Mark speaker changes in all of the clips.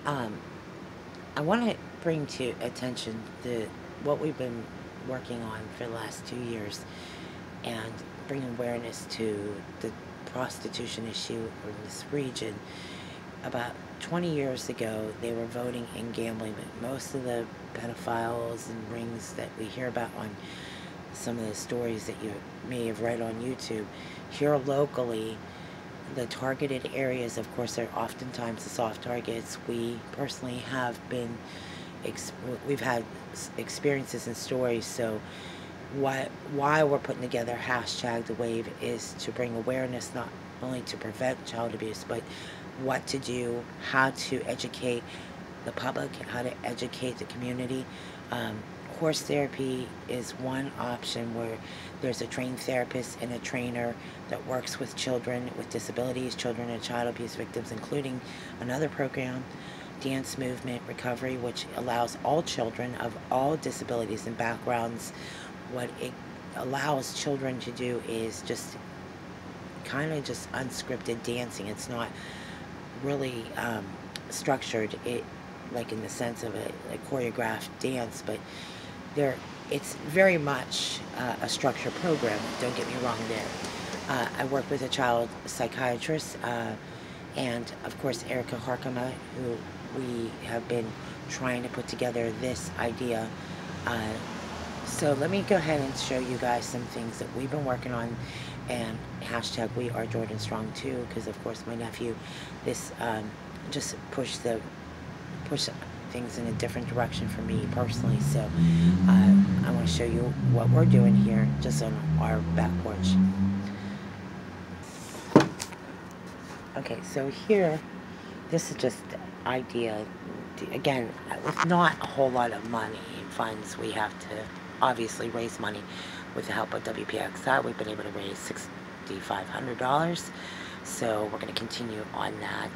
Speaker 1: Um, I want to bring to attention what we've been working on for the last 2 years and bring awareness to the prostitution issue in this region. About 20 years ago, they were voting in gambling, but most of the pedophiles and rings that we hear about on some of the stories that you may have read on YouTube, here locally, the targeted areas, of course, are oftentimes the soft targets. We personally have been, we've had experiences and stories. So, why we're putting together hashtag the wave is to bring awareness not only to prevent child abuse, but what to do, how to educate the public, how to educate the community. Um, Horse therapy is one option where there's a trained therapist and a trainer that works with children with disabilities, children and child abuse victims, including another program, Dance Movement Recovery, which allows all children of all disabilities and backgrounds. What it allows children to do is just kind of just unscripted dancing. It's not really structured, it like in the sense of a choreographed dance, but there it's very much a structured program. Don't get me wrong there. I work with a child psychiatrist, and of course Erica Harkema, who we have been trying to put together this idea. Uh, so let me go ahead and show you guys some things that we've been working on, and hashtag we are Jordan Strong too, because of course my nephew, this just push things in a different direction for me personally. So I want to show you what we're doing here just on our back porch. Okay, so here, this is just idea. Again, with not a whole lot of money funds, we have to obviously raise money. With the help of WPXI, we've been able to raise $6,500. So we're going to continue on that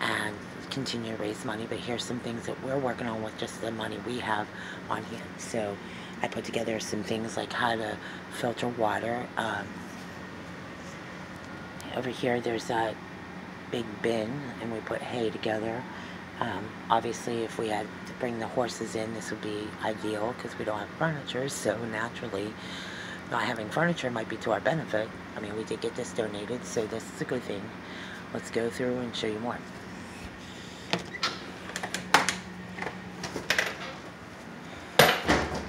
Speaker 1: and continue to raise money. But here's some things that we're working on with just the money we have on hand. So I put together some things like how to filter water. Over here, there's a big bin, and we put hay together. Obviously, if we had to bring the horses in, this would be ideal because we don't have furniture, so naturally not having furniture might be to our benefit. I mean, we did get this donated, so this is a good thing. Let's go through and show you more.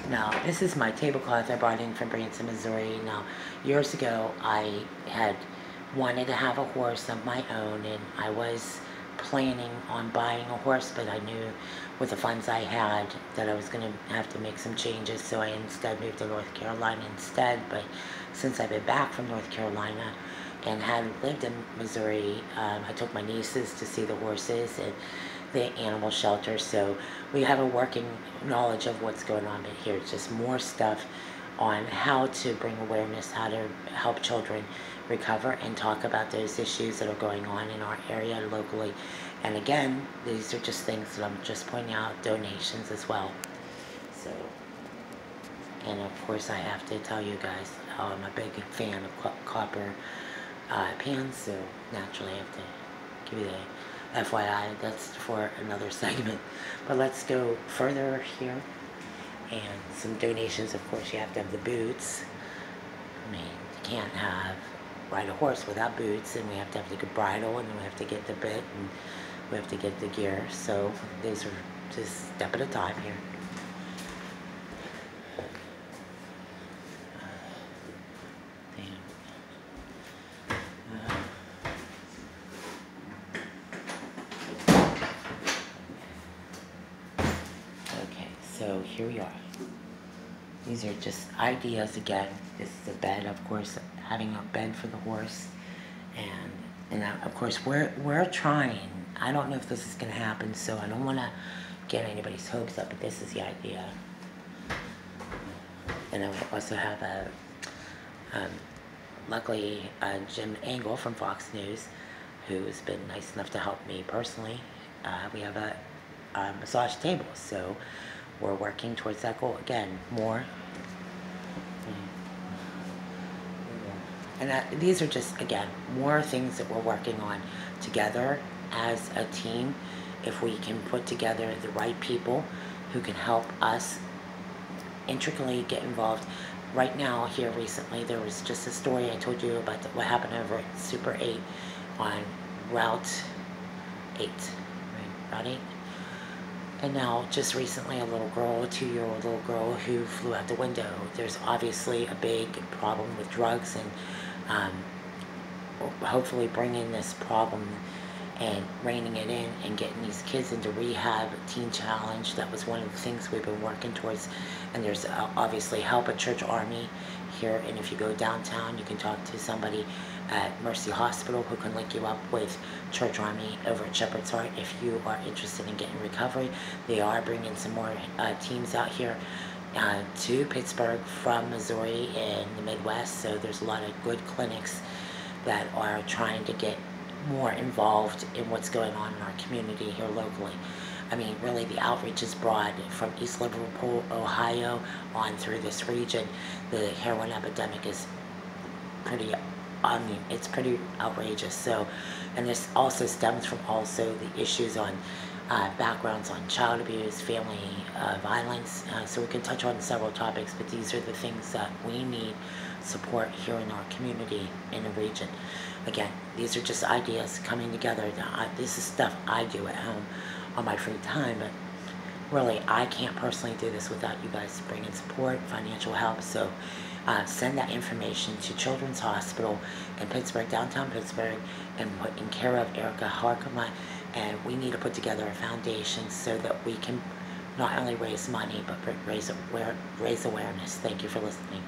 Speaker 1: Now, this is my tablecloth I brought in from Branson, Missouri. Now, years ago, I had wanted to have a horse of my own, and I was planning on buying a horse, but I knew with the funds I had that I was going to have to make some changes, so I instead moved to North Carolina instead. But since I've been back from North Carolina and had lived in Missouri, I took my nieces to see the horses and the animal shelter, so we have a working knowledge of what's going on. But here's just more stuff on how to bring awareness, how to help children recover and talk about those issues that are going on in our area locally. And again, these are just things that I'm just pointing out, donations as well. So, and of course I have to tell you guys how I'm a big fan of copper pans, so naturally I have to give you the FYI. That's for another segment. But let's go further here. And some donations, of course, you have to have the boots. I mean, you can't ride a horse without boots, and we have to have the good bridle, and then we have to get the bit, and we have to get the gear. So these are just a step at a time here. Okay, so here we are. These are just ideas again. This is a bed, of course, having a bed for the horse, and of course we're trying. I don't know if this is going to happen, so I don't want to get anybody's hopes up, but this is the idea. And I also have luckily Jim Angle from Fox News, who's been nice enough to help me personally. We have a massage table, so we're working towards that goal. Again, more. And these are just, again, more things that we're working on together as a team. if we can put together the right people who can help us intricately get involved. Right now, here recently, there was just a story I told you about what happened over at Super 8 on Route 8, right? Route 8. And now, just recently, a little girl, a 2-year-old little girl who flew out the window. There's obviously a big problem with drugs, and hopefully bringing this problem and reining it in and getting these kids into rehab, teen challenge. That was one of the things we've been working towards. And there's obviously help at Church Army here, and if you go downtown, you can talk to somebody at Mercy Hospital who can link you up with Church Army over at Shepherd's Heart if you are interested in getting recovery. They are bringing some more teams out here to Pittsburgh from Missouri and the Midwest, so there's a lot of good clinics that are trying to get more involved in what's going on in our community here locally. I mean, really, the outreach is broad from East Liverpool, Ohio, on through this region. The heroin epidemic is pretty, I mean, it's pretty outrageous. So, and this also stems from also the issues on backgrounds on child abuse, family violence. So we can touch on several topics, but these are the things that we need support here in our community in the region. Again, these are just ideas coming together. This is stuff I do at home on my free time, but really, I can't personally do this without you guys bringing support, financial help. So send that information to Children's Hospital in Pittsburgh, downtown Pittsburgh, and put in care of Erica Harkema. And we need to put together a foundation so that we can not only raise money, but raise awareness. Thank you for listening.